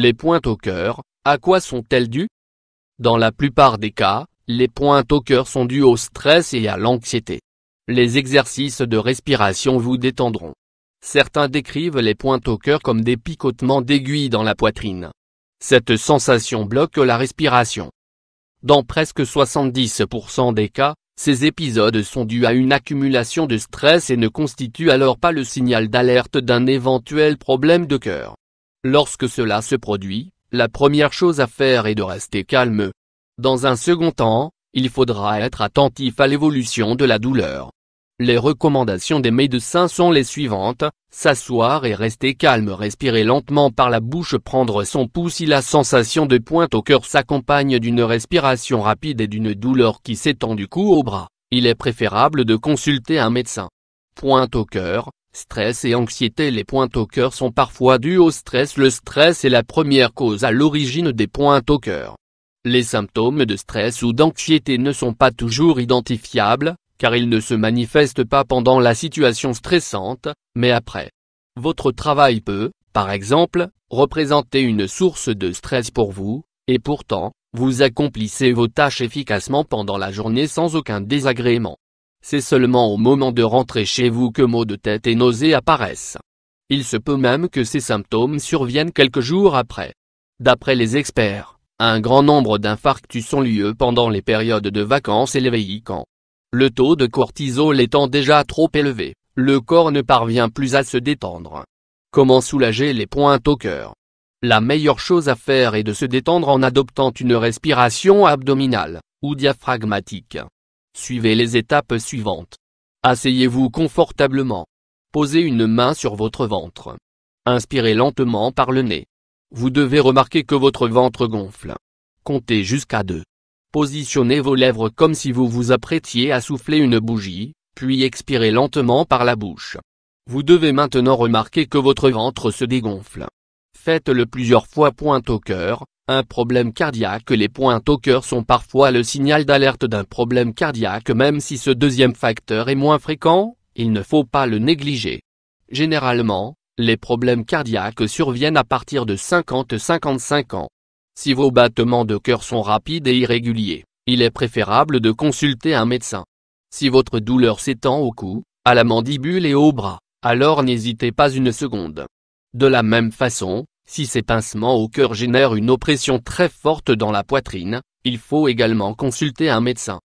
Les pointes au cœur, à quoi sont-elles dues? Dans la plupart des cas, les pointes au cœur sont dues au stress et à l'anxiété. Les exercices de respiration vous détendront. Certains décrivent les pointes au cœur comme des picotements d'aiguilles dans la poitrine. Cette sensation bloque la respiration. Dans presque 70% des cas, ces épisodes sont dus à une accumulation de stress et ne constituent alors pas le signal d'alerte d'un éventuel problème de cœur. Lorsque cela se produit, la première chose à faire est de rester calme. Dans un second temps, il faudra être attentif à l'évolution de la douleur. Les recommandations des médecins sont les suivantes: s'asseoir et rester calme, respirer lentement par la bouche, prendre son pouls si la sensation de pointe au cœur s'accompagne d'une respiration rapide et d'une douleur qui s'étend du cou au bras. Il est préférable de consulter un médecin. Pointe au cœur, stress et anxiété. Les pointes au cœur sont parfois dues au stress. Le stress est la première cause à l'origine des pointes au cœur. Les symptômes de stress ou d'anxiété ne sont pas toujours identifiables, car ils ne se manifestent pas pendant la situation stressante, mais après. Votre travail peut, par exemple, représenter une source de stress pour vous, et pourtant, vous accomplissez vos tâches efficacement pendant la journée sans aucun désagrément. C'est seulement au moment de rentrer chez vous que maux de tête et nausées apparaissent. Il se peut même que ces symptômes surviennent quelques jours après. D'après les experts, un grand nombre d'infarctus ont lieu pendant les périodes de vacances et les week-ends. Le taux de cortisol étant déjà trop élevé, le corps ne parvient plus à se détendre. Comment soulager les pointes au cœur? La meilleure chose à faire est de se détendre en adoptant une respiration abdominale, ou diaphragmatique. Suivez les étapes suivantes. Asseyez-vous confortablement. Posez une main sur votre ventre. Inspirez lentement par le nez. Vous devez remarquer que votre ventre gonfle. Comptez jusqu'à 2. Positionnez vos lèvres comme si vous vous apprêtiez à souffler une bougie, puis expirez lentement par la bouche. Vous devez maintenant remarquer que votre ventre se dégonfle. Faites-le plusieurs fois. Pointe au cœur, un problème cardiaque. Les pointes au cœur sont parfois le signal d'alerte d'un problème cardiaque. Même si ce deuxième facteur est moins fréquent, il ne faut pas le négliger. Généralement, les problèmes cardiaques surviennent à partir de 50-55 ans. Si vos battements de cœur sont rapides et irréguliers, il est préférable de consulter un médecin. Si votre douleur s'étend au cou, à la mandibule et au bras, alors n'hésitez pas une seconde. De la même façon, si ces pincements au cœur génèrent une oppression très forte dans la poitrine, il faut également consulter un médecin.